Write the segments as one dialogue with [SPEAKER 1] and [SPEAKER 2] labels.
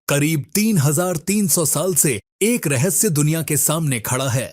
[SPEAKER 1] करीब 3,300 साल से एक रहस्य दुनिया के सामने खड़ा है।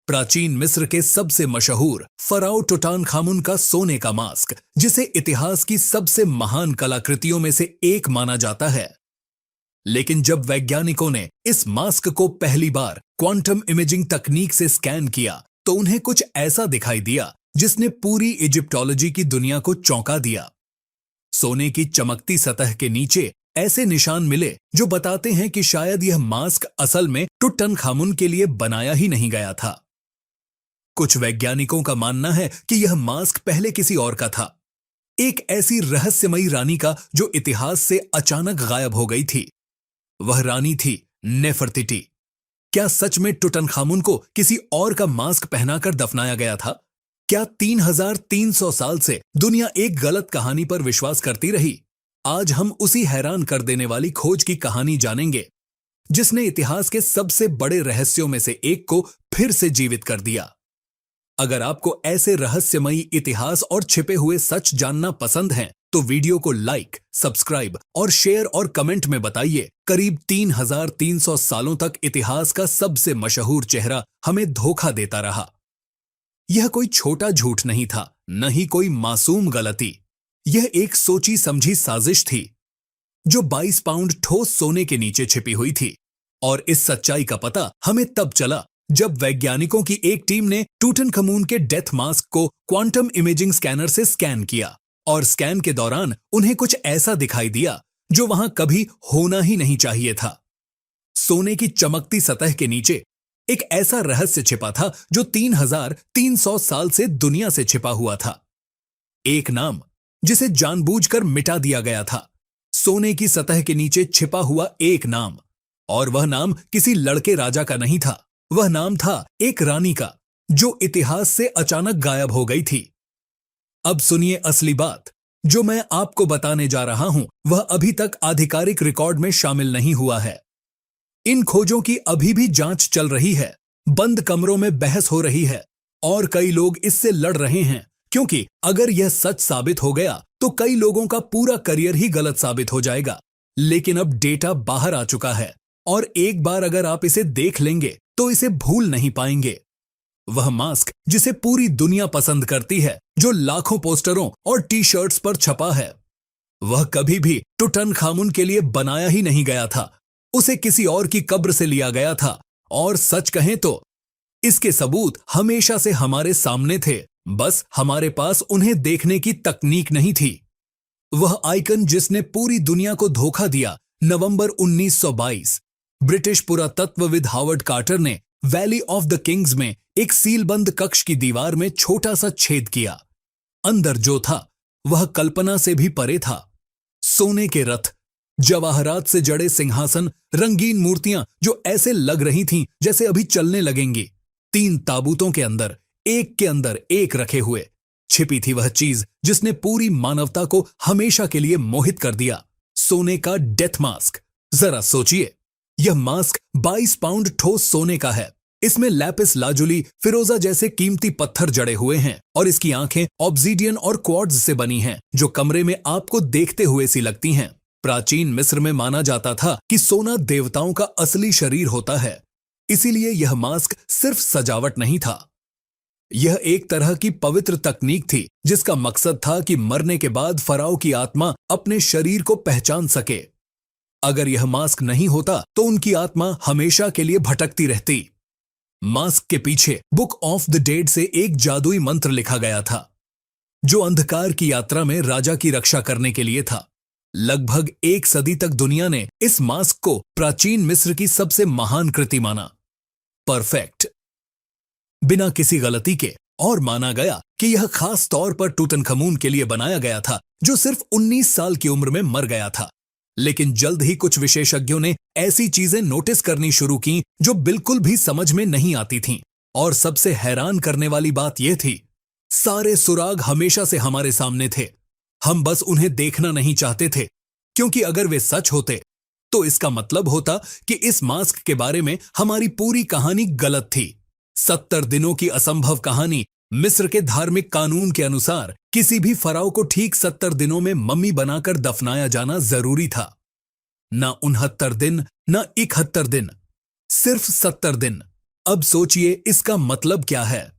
[SPEAKER 1] प्राचीन मिस्र के सबसे मशहूर फराओ टुटानखामुन का सोने का मास्क, जिसे इतिहास की सबसे महान कलाकृतियों में से एक माना जाता है। लेकिन जब वैज्ञानिकों ने इस मास्क को पहली बार क्वांटम इमेजिंग तकनीक से स्कैन किया, तो उन्हें कुछ ऐसा दिखाई दिया जिसने पूरी इजिप्टोलॉजी की दुनिया को चौंका दिया। सोने की चमकती सतह के नीचे ऐसे निशान मिले जो बताते हैं कि शायद यह मास्क असल में टुटनखामुन के लिए बनाया ही नहीं गया था। कुछ वैज्ञानिकों का मानना है कि यह मास्क पहले किसी और का था, एक ऐसी रहस्यमयी रानी का जो इतिहास से अचानक गायब हो गई थी। वह रानी थी नेफरतिटी। क्या सच में टुटनखामुन को किसी और का मास्क पहनाकर दफनाया गया था? क्या 3,300 साल से दुनिया एक गलत कहानी पर विश्वास करती रही? आज हम उसी हैरान कर देने वाली खोज की कहानी जानेंगे, जिसने इतिहास के सबसे बड़े रहस्यों में से एक को फिर से जीवित कर दिया। अगर आपको ऐसे रहस्यमयी इतिहास और छिपे हुए सच जानना पसंद हैं, तो वीडियो को लाइक, सब्सक्राइब और शेयर और कमेंट में बताइए। करीब 3,300 सालों तक इतिहास का सबसे मशहूर चेहरा हमें धोखा देता रहा। यह कोई छोटा झूठ नहीं था, न ही कोई मासूम गलती। यह एक सोची समझी साजिश थी जो 22 पाउंड ठोस सोने के नीचे छिपी हुई थी। और इस सच्चाई का पता हमें तब चला जब वैज्ञानिकों की एक टीम ने टूटनखामुन के डेथ मास्क को क्वांटम इमेजिंग स्कैनर से स्कैन किया, और स्कैन के दौरान उन्हें कुछ ऐसा दिखाई दिया जो वहां कभी होना ही नहीं चाहिए था। सोने की चमकती सतह के नीचे एक ऐसा रहस्य छिपा था जो 3,300 साल से दुनिया से छिपा हुआ था। एक नाम जिसे जानबूझकर मिटा दिया गया था। सोने की सतह के नीचे छिपा हुआ एक नाम, और वह नाम किसी लड़के राजा का नहीं था। वह नाम था एक रानी का, जो इतिहास से अचानक गायब हो गई थी। अब सुनिए असली बात। जो मैं आपको बताने जा रहा हूं, वह अभी तक आधिकारिक रिकॉर्ड में शामिल नहीं हुआ है। इन खोजों की अभी भी जांच चल रही है, बंद कमरों में बहस हो रही है, और कई लोग इससे लड़ रहे हैं, क्योंकि अगर यह सच साबित हो गया तो कई लोगों का पूरा करियर ही गलत साबित हो जाएगा। लेकिन अब डेटा बाहर आ चुका है, और एक बार अगर आप इसे देख लेंगे तो इसे भूल नहीं पाएंगे। वह मास्क जिसे पूरी दुनिया पसंद करती है, जो लाखों पोस्टरों और टी शर्ट्स पर छपा है, वह कभी भी टुटनखामुन के लिए बनाया ही नहीं गया था। उसे किसी और की कब्र से लिया गया था, और सच कहें तो इसके सबूत हमेशा से हमारे सामने थे, बस हमारे पास उन्हें देखने की तकनीक नहीं थी। वह आइकन जिसने पूरी दुनिया को धोखा दिया। नवंबर 1922 ब्रिटिश पुरातत्वविद हावर्ड कार्टर ने वैली ऑफ द किंग्स में एक सीलबंद कक्ष की दीवार में छोटा सा छेद किया। अंदर जो था वह कल्पना से भी परे था। सोने के रथ, जवाहरात से जड़े सिंहासन, रंगीन मूर्तियां जो ऐसे लग रही थीं जैसे अभी चलने लगेंगी। 3 ताबूतों के अंदर एक रखे हुए छिपी थी वह चीज जिसने पूरी मानवता को हमेशा के लिए मोहित कर दिया। सोने का डेथ मास्क। जरा सोचिए, यह मास्क 22 पाउंड ठोस सोने का है। इसमें लैपिस लाजुली, फिरोजा जैसे कीमती पत्थर जड़े हुए हैं, और इसकी आंखें ऑब्सीडियन और क्वार्ट्ज से बनी हैं, जो कमरे में आपको देखते हुए सी लगती हैं। प्राचीन मिस्र में माना जाता था कि सोना देवताओं का असली शरीर होता है, इसीलिए यह मास्क सिर्फ सजावट नहीं था। यह एक तरह की पवित्र तकनीक थी, जिसका मकसद था कि मरने के बाद फराओ की आत्मा अपने शरीर को पहचान सके। अगर यह मास्क नहीं होता तो उनकी आत्मा हमेशा के लिए भटकती रहती। मास्क के पीछे बुक ऑफ द डेड से एक जादुई मंत्र लिखा गया था, जो अंधकार की यात्रा में राजा की रक्षा करने के लिए था। लगभग 1 सदी तक दुनिया ने इस मास्क को प्राचीन मिस्र की सबसे महान कृति माना। परफेक्ट, बिना किसी गलती के, और माना गया कि यह खास तौर पर टूटनखामुन के लिए बनाया गया था, जो सिर्फ 19 साल की उम्र में मर गया था। लेकिन जल्द ही कुछ विशेषज्ञों ने ऐसी चीजें नोटिस करनी शुरू की जो बिल्कुल भी समझ में नहीं आती थीं। और सबसे हैरान करने वाली बात यह थी, सारे सुराग हमेशा से हमारे सामने थे, हम बस उन्हें देखना नहीं चाहते थे, क्योंकि अगर वे सच होते तो इसका मतलब होता कि इस मास्क के बारे में हमारी पूरी कहानी गलत थी। 70 दिनों की असंभव कहानी। मिस्र के धार्मिक कानून के अनुसार किसी भी फराओ को ठीक 70 दिनों में मम्मी बनाकर दफनाया जाना जरूरी था। ना 69 दिन, ना 71 दिन, सिर्फ 70 दिन। अब सोचिए इसका मतलब क्या है।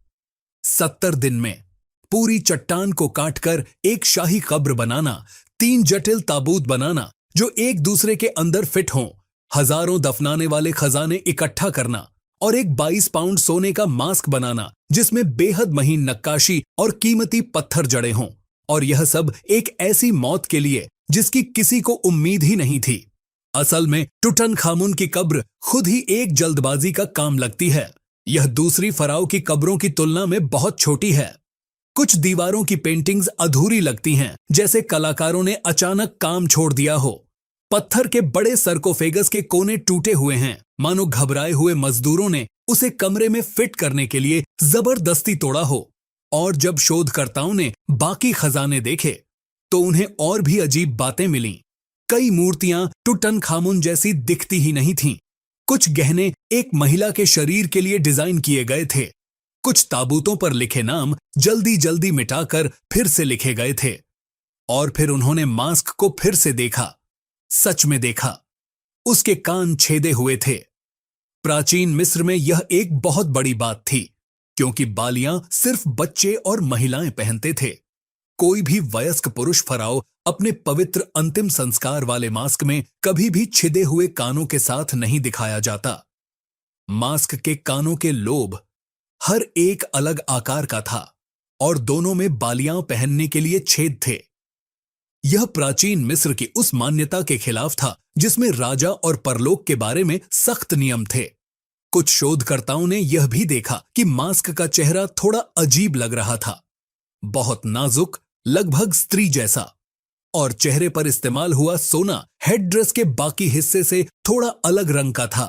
[SPEAKER 1] 70 दिन में पूरी चट्टान को काटकर एक शाही कब्र बनाना, 3 जटिल ताबूत बनाना जो एक दूसरे के अंदर फिट हों, हजारों दफनाने वाले खजाने इकट्ठा करना और एक 22 पाउंड सोने का मास्क बनाना जिसमें बेहद महीन नक्काशी और कीमती पत्थर जड़े हों, और यह सब एक ऐसी मौत के लिए जिसकी किसी को उम्मीद ही नहीं थी। असल में टुटनखामुन की कब्र खुद ही एक जल्दबाजी का काम लगती है। यह दूसरी फराओ की कब्रों की तुलना में बहुत छोटी है। कुछ दीवारों की पेंटिंग्स अधूरी लगती हैं, जैसे कलाकारों ने अचानक काम छोड़ दिया हो। पत्थर के बड़े सरकोफेगस के कोने टूटे हुए हैं, मानो घबराए हुए मजदूरों ने उसे कमरे में फिट करने के लिए जबरदस्ती तोड़ा हो। और जब शोधकर्ताओं ने बाकी खजाने देखे तो उन्हें और भी अजीब बातें मिलीं। कई मूर्तियां टुटनखामुन जैसी दिखती ही नहीं थीं। कुछ गहने एक महिला के शरीर के लिए डिजाइन किए गए थे। कुछ ताबूतों पर लिखे नाम जल्दी जल्दी मिटाकर फिर से लिखे गए थे। और फिर उन्होंने मास्क को फिर से देखा। सच में देखा, उसके कान छेदे हुए थे। प्राचीन मिस्र में यह एक बहुत बड़ी बात थी, क्योंकि बालियां सिर्फ बच्चे और महिलाएं पहनते थे। कोई भी वयस्क पुरुष फराओ अपने पवित्र अंतिम संस्कार वाले मास्क में कभी भी छिदे हुए कानों के साथ नहीं दिखाया जाता। मास्क के कानों के लोब हर एक अलग आकार का था और दोनों में बालियां पहनने के लिए छेद थे। यह प्राचीन मिस्र की उस मान्यता के खिलाफ था जिसमें राजा और परलोक के बारे में सख्त नियम थे। कुछ शोधकर्ताओं ने यह भी देखा कि मास्क का चेहरा थोड़ा अजीब लग रहा था, बहुत नाजुक, लगभग स्त्री जैसा, और चेहरे पर इस्तेमाल हुआ सोना हेडड्रेस के बाकी हिस्से से थोड़ा अलग रंग का था।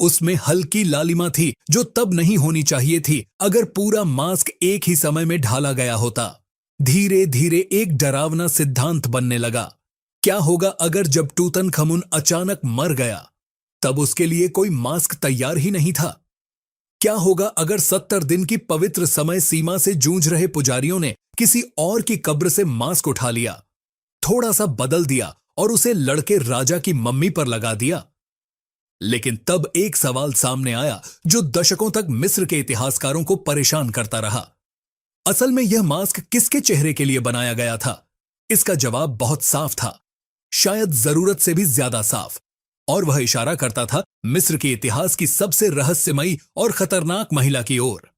[SPEAKER 1] उसमें हल्की लालिमा थी जो तब नहीं होनी चाहिए थी अगर पूरा मास्क एक ही समय में ढाला गया होता। धीरे धीरे एक डरावना सिद्धांत बनने लगा। क्या होगा अगर जब टूतनखमुन अचानक मर गया तब उसके लिए कोई मास्क तैयार ही नहीं था? क्या होगा अगर 70 दिन की पवित्र समय सीमा से जूझ रहे पुजारियों ने किसी और की कब्र से मास्क उठा लिया, थोड़ा सा बदल दिया और उसे लड़के राजा की मम्मी पर लगा दिया? लेकिन तब एक सवाल सामने आया जो दशकों तक मिस्र के इतिहासकारों को परेशान करता रहा। असल में यह मास्क किसके चेहरे के लिए बनाया गया था? इसका जवाब बहुत साफ था, शायद जरूरत से भी ज्यादा साफ, और वह इशारा करता था मिस्र के इतिहास की सबसे रहस्यमयी और खतरनाक महिला की ओर।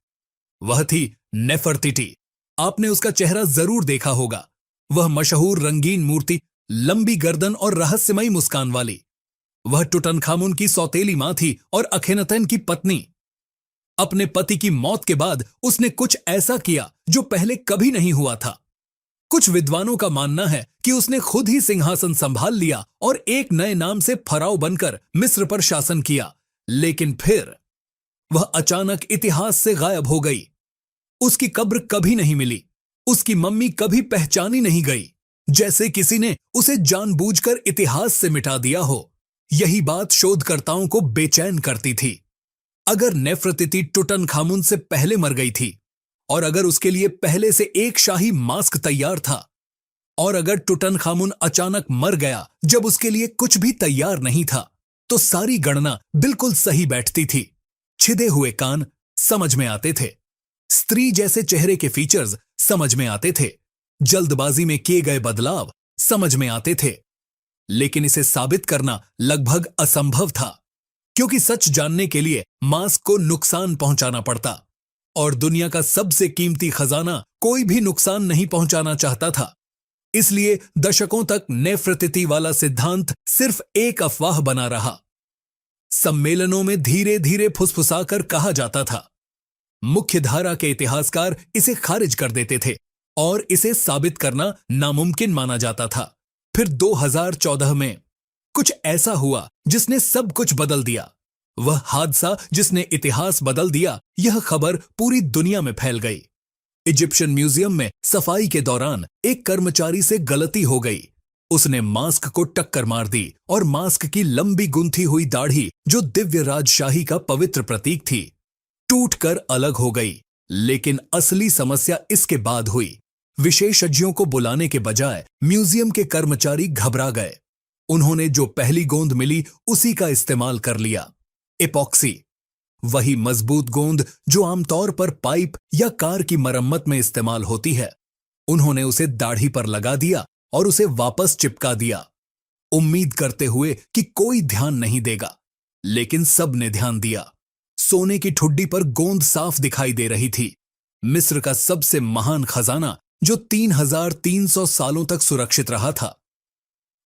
[SPEAKER 1] वह थी नेफरतिटी। आपने उसका चेहरा जरूर देखा होगा। वह मशहूर रंगीन मूर्ति, लंबी गर्दन और रहस्यमयी मुस्कान वाली। वह टुटनखामुन की सौतेली मां थी और अखेनतन की पत्नी। अपने पति की मौत के बाद उसने कुछ ऐसा किया जो पहले कभी नहीं हुआ था। कुछ विद्वानों का मानना है कि उसने खुद ही सिंहासन संभाल लिया और एक नए नाम से फराओ बनकर मिस्र पर शासन किया, लेकिन फिर वह अचानक इतिहास से गायब हो गई। उसकी कब्र कभी नहीं मिली, उसकी मम्मी कभी पहचानी नहीं गई, जैसे किसी ने उसे जानबूझकर इतिहास से मिटा दिया हो। यही बात शोधकर्ताओं को बेचैन करती थी। अगर नेफरतिटी टुटनखामुन से पहले मर गई थी, और अगर उसके लिए पहले से एक शाही मास्क तैयार था, और अगर टुटनखामुन अचानक मर गया जब उसके लिए कुछ भी तैयार नहीं था, तो सारी गणना बिल्कुल सही बैठती थी। छिदे हुए कान समझ में आते थे, स्त्री जैसे चेहरे के फीचर्स समझ में आते थे, जल्दबाजी में किए गए बदलाव समझ में आते थे। लेकिन इसे साबित करना लगभग असंभव था, क्योंकि सच जानने के लिए मास्क को नुकसान पहुंचाना पड़ता, और दुनिया का सबसे कीमती खजाना कोई भी नुकसान नहीं पहुंचाना चाहता था। इसलिए दशकों तक नेफरतिटी वाला सिद्धांत सिर्फ एक अफवाह बना रहा। सम्मेलनों में धीरे धीरे फुसफुसाकर कहा जाता था। मुख्य धारा के इतिहासकार इसे खारिज कर देते थे और इसे साबित करना नामुमकिन माना जाता था। फिर 2014 में कुछ ऐसा हुआ जिसने सब कुछ बदल दिया। वह हादसा जिसने इतिहास बदल दिया, यह खबर पूरी दुनिया में फैल गई। इजिप्शियन म्यूजियम में सफाई के दौरान एक कर्मचारी से गलती हो गई। उसने मास्क को टक्कर मार दी और मास्क की लंबी गुंथी हुई दाढ़ी, जो दिव्य राजशाही का पवित्र प्रतीक थी, टूटकर अलग हो गई। लेकिन असली समस्या इसके बाद हुई। विशेषज्ञों को बुलाने के बजाय म्यूजियम के कर्मचारी घबरा गए। उन्होंने जो पहली गोंद मिली उसी का इस्तेमाल कर लिया, एपॉक्सी। वही मजबूत गोंद जो आमतौर पर पाइप या कार की मरम्मत में इस्तेमाल होती है। उन्होंने उसे दाढ़ी पर लगा दिया और उसे वापस चिपका दिया, उम्मीद करते हुए कि कोई ध्यान नहीं देगा। लेकिन सबने ध्यान दिया। सोने की ठुड्डी पर गोंद साफ दिखाई दे रही थी, मिस्र का सबसे महान खजाना जो 3300 सालों तक सुरक्षित रहा था,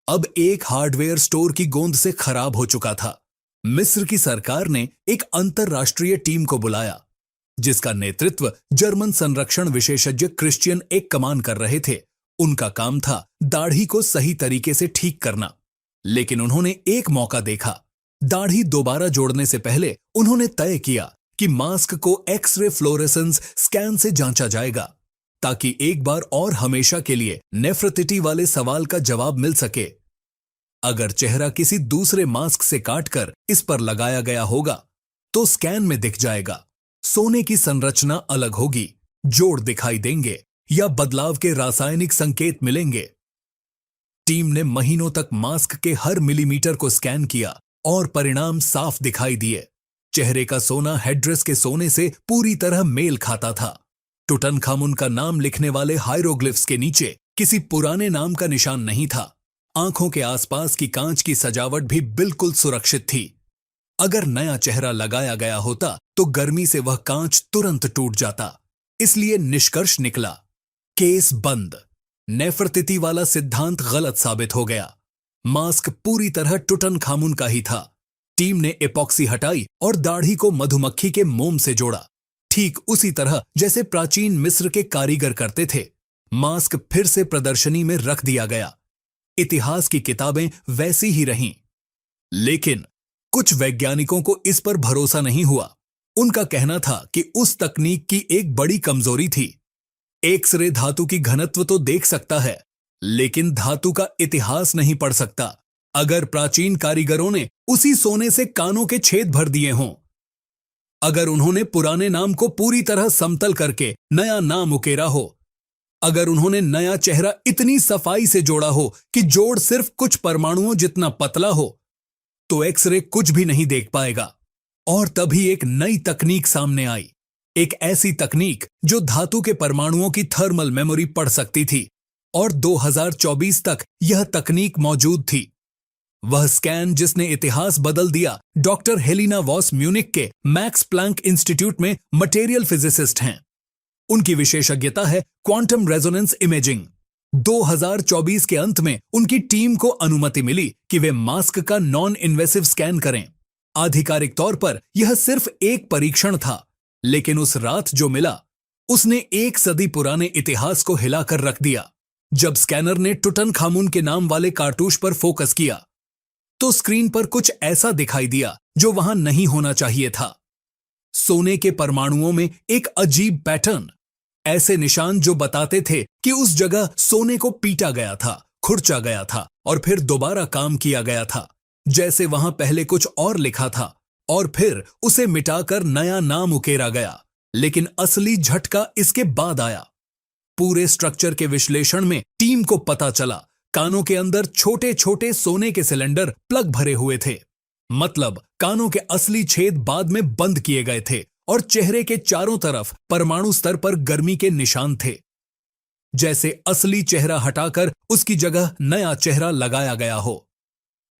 [SPEAKER 1] अब एक हार्डवेयर स्टोर की गोंद से खराब हो चुका था। मिस्र की सरकार ने एक अंतरराष्ट्रीय टीम को बुलाया, जिसका नेतृत्व जर्मन संरक्षण विशेषज्ञ क्रिश्चियन एक कमान कर रहे थे। उनका काम था दाढ़ी को सही तरीके से ठीक करना। लेकिन उन्होंने एक मौका देखा। दाढ़ी दोबारा जोड़ने से पहले उन्होंने तय किया कि मास्क को एक्स-रे फ्लोरेसेंस स्कैन से जांचा जाएगा, ताकि एक बार और हमेशा के लिए नेफ्रटिटी वाले सवाल का जवाब मिल सके। अगर चेहरा किसी दूसरे मास्क से काटकर इस पर लगाया गया होगा, तो स्कैन में दिख जाएगा। सोने की संरचना अलग होगी, जोड़ दिखाई देंगे या बदलाव के रासायनिक संकेत मिलेंगे। टीम ने महीनों तक मास्क के हर मिलीमीटर को स्कैन किया और परिणाम साफ दिखाई दिए। चेहरे का सोना हेड्रेस के सोने से पूरी तरह मेल खाता था। टुटनखामुन का नाम लिखने वाले हायरोग्लिफ्स के नीचे किसी पुराने नाम का निशान नहीं था। आंखों के आसपास की कांच की सजावट भी बिल्कुल सुरक्षित थी। अगर नया चेहरा लगाया गया होता तो गर्मी से वह कांच तुरंत टूट जाता। इसलिए निष्कर्ष निकला, केस बंद। नेफरतिति वाला सिद्धांत गलत साबित हो गया। मास्क पूरी तरह टुटनखामुन का ही था। टीम ने एपॉक्सी हटाई और दाढ़ी को मधुमक्खी के मोम से जोड़ा, ठीक उसी तरह जैसे प्राचीन मिस्र के कारीगर करते थे। मास्क फिर से प्रदर्शनी में रख दिया गया। इतिहास की किताबें वैसी ही रहीं। लेकिन कुछ वैज्ञानिकों को इस पर भरोसा नहीं हुआ। उनका कहना था कि उस तकनीक की एक बड़ी कमजोरी थी। एक्स-रे धातु की घनत्व तो देख सकता है, लेकिन धातु का इतिहास नहीं पढ़ सकता। अगर प्राचीन कारीगरों ने उसी सोने से कानों के छेद भर दिए हों, अगर उन्होंने पुराने नाम को पूरी तरह समतल करके नया नाम उकेरा हो, अगर उन्होंने नया चेहरा इतनी सफाई से जोड़ा हो कि जोड़ सिर्फ कुछ परमाणुओं जितना पतला हो, तो एक्स-रे कुछ भी नहीं देख पाएगा। और तभी एक नई तकनीक सामने आई, एक ऐसी तकनीक जो धातु के परमाणुओं की थर्मल मेमोरी पढ़ सकती थी। और 2024 तक यह तकनीक मौजूद थी। वह स्कैन जिसने इतिहास बदल दिया। डॉक्टर हेलिना वॉस म्यूनिख के मैक्स प्लैंक इंस्टीट्यूट में मटेरियल फिजिसिस्ट हैं। उनकी विशेषज्ञता है क्वांटम रेजोनेंस इमेजिंग। 2024 के अंत में उनकी टीम को अनुमति मिली कि वे मास्क का नॉन इन्वेसिव स्कैन करें। आधिकारिक तौर पर यह सिर्फ एक परीक्षण था, लेकिन उस रात जो मिला उसने एक सदी पुराने इतिहास को हिलाकर रख दिया। जब स्कैनर ने टुटनखामुन के नाम वाले कारतूस पर फोकस किया, तो स्क्रीन पर कुछ ऐसा दिखाई दिया जो वहां नहीं होना चाहिए था। सोने के परमाणुओं में एक अजीब पैटर्न, ऐसे निशान जो बताते थे कि उस जगह सोने को पीटा गया था, खुरचा गया था और फिर दोबारा काम किया गया था, जैसे वहां पहले कुछ और लिखा था और फिर उसे मिटाकर नया नाम उकेरा गया। लेकिन असली झटका इसके बाद आया। पूरे स्ट्रक्चर के विश्लेषण में टीम को पता चला कानों के अंदर छोटे छोटे सोने के सिलेंडर प्लग भरे हुए थे। मतलब कानों के असली छेद बाद में बंद किए गए थे और चेहरे के चारों तरफ परमाणु स्तर पर गर्मी के निशान थे। जैसे असली चेहरा हटाकर उसकी जगह नया चेहरा लगाया गया हो।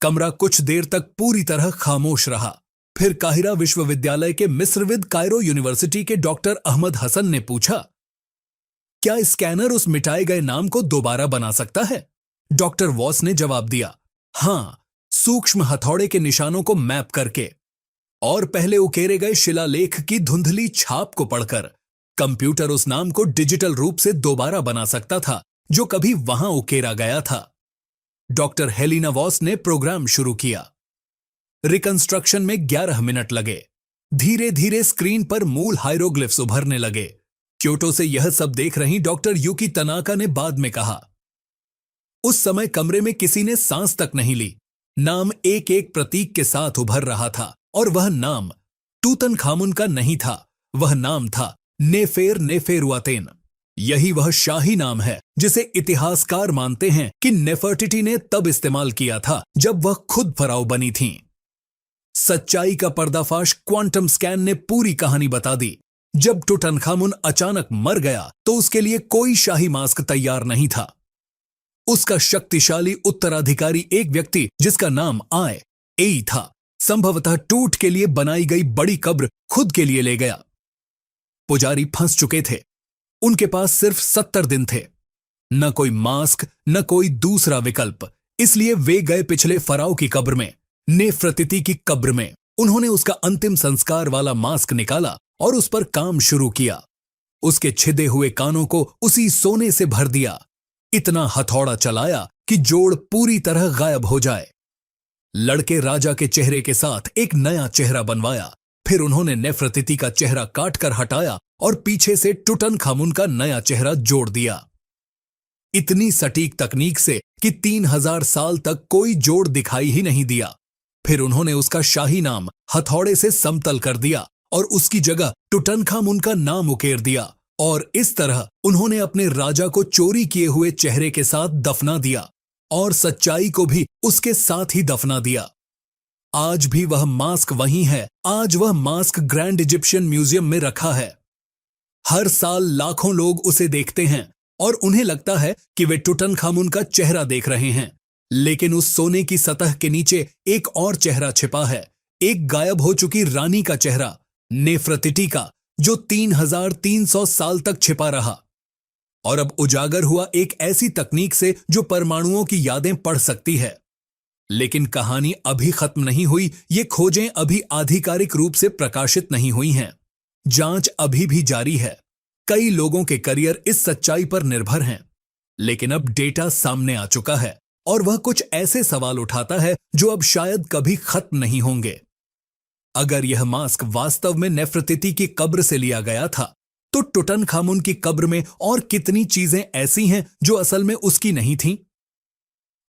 [SPEAKER 1] कमरा कुछ देर तक पूरी तरह खामोश रहा। फिर काहिरा विश्वविद्यालय के मिस्रविद कायरो यूनिवर्सिटी के डॉक्टर अहमद हसन ने पूछा, क्या स्कैनर उस मिटाए गए नाम को दोबारा बना सकता है? डॉक्टर वॉस ने जवाब दिया, हां, सूक्ष्म हथौड़े के निशानों को मैप करके और पहले उकेरे गए शिलालेख की धुंधली छाप को पढ़कर कंप्यूटर उस नाम को डिजिटल रूप से दोबारा बना सकता था जो कभी वहां उकेरा गया था। डॉक्टर हेलिना वॉस ने प्रोग्राम शुरू किया। रिकंस्ट्रक्शन में 11 मिनट लगे। धीरे धीरे स्क्रीन पर मूल हायरोग्लिफ्स उभरने लगे। क्योटो से यह सब देख रही डॉक्टर यूकी तनाका ने बाद में कहा, उस समय कमरे में किसी ने सांस तक नहीं ली। नाम एक एक प्रतीक के साथ उभर रहा था और वह नाम टूतनखामुन का नहीं था। वह नाम था नेफेर नेफेरुआतेन। यही वह शाही नाम है जिसे इतिहासकार मानते हैं कि नेफर्टिटी ने तब इस्तेमाल किया था जब वह खुद फराओ बनी थीं। सच्चाई का पर्दाफाश क्वांटम स्कैन ने पूरी कहानी बता दी। जब टुटनखामुन अचानक मर गया तो उसके लिए कोई शाही मास्क तैयार नहीं था। उसका शक्तिशाली उत्तराधिकारी एक व्यक्ति जिसका नाम आय एई था, संभवतः टूट के लिए बनाई गई बड़ी कब्र खुद के लिए ले गया। पुजारी फंस चुके थे। उनके पास सिर्फ 70 दिन थे। न कोई मास्क, न कोई दूसरा विकल्प। इसलिए वे गए पिछले फराओ की कब्र में, नेफर्टिटी की कब्र में। उन्होंने उसका अंतिम संस्कार वाला मास्क निकाला और उस पर काम शुरू किया। उसके छिदे हुए कानों को उसी सोने से भर दिया। इतना हथौड़ा चलाया कि जोड़ पूरी तरह गायब हो जाए। लड़के राजा के चेहरे के साथ एक नया चेहरा बनवाया। फिर उन्होंने नेफर्टिटी का चेहरा काटकर हटाया और पीछे से टुटनखामुन का नया चेहरा जोड़ दिया। इतनी सटीक तकनीक से कि 3000 साल तक कोई जोड़ दिखाई ही नहीं दिया। फिर उन्होंने उसका शाही नाम हथौड़े से समतल कर दिया और उसकी जगह टुटनखामुन का नाम उकेर दिया। और इस तरह उन्होंने अपने राजा को चोरी किए हुए चेहरे के साथ दफना दिया और सच्चाई को भी उसके साथ ही दफना दिया। आज भी वह मास्क वहीं है। आज वह मास्क ग्रैंड इजिप्शियन म्यूजियम में रखा है। हर साल लाखों लोग उसे देखते हैं और उन्हें लगता है कि वे टुटनखामुन का चेहरा देख रहे हैं। लेकिन उस सोने की सतह के नीचे एक और चेहरा छिपा है, एक गायब हो चुकी रानी का चेहरा, नेफर्टिटी का, जो 3300 साल तक छिपा रहा और अब उजागर हुआ एक ऐसी तकनीक से जो परमाणुओं की यादें पढ़ सकती है। लेकिन कहानी अभी खत्म नहीं हुई। ये खोजें अभी आधिकारिक रूप से प्रकाशित नहीं हुई हैं। जांच अभी भी जारी है। कई लोगों के करियर इस सच्चाई पर निर्भर हैं। लेकिन अब डेटा सामने आ चुका है और वह कुछ ऐसे सवाल उठाता है जो अब शायद कभी खत्म नहीं होंगे। अगर यह मास्क वास्तव में नेफर्टिटी की कब्र से लिया गया था, तो टुटनखामुन की कब्र में और कितनी चीजें ऐसी हैं जो असल में उसकी नहीं थीं?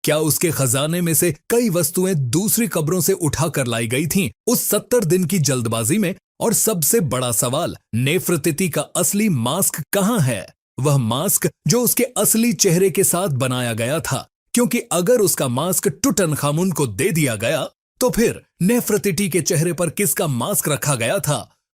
[SPEAKER 1] क्या उसके खजाने में से कई वस्तुएं दूसरी कब्रों से उठाकर लाई गई थीं उस 70 दिन की जल्दबाजी में? और सबसे बड़ा सवाल, नेफर्टिटी का असली मास्क कहां है? वह मास्क जो उसके असली चेहरे के साथ बनाया गया था, क्योंकि अगर उसका मास्क टुटनखामुन को दे दिया गया तो फिर नेफर्टिटी के चेहरे पर किसका मास्क रखा गया था?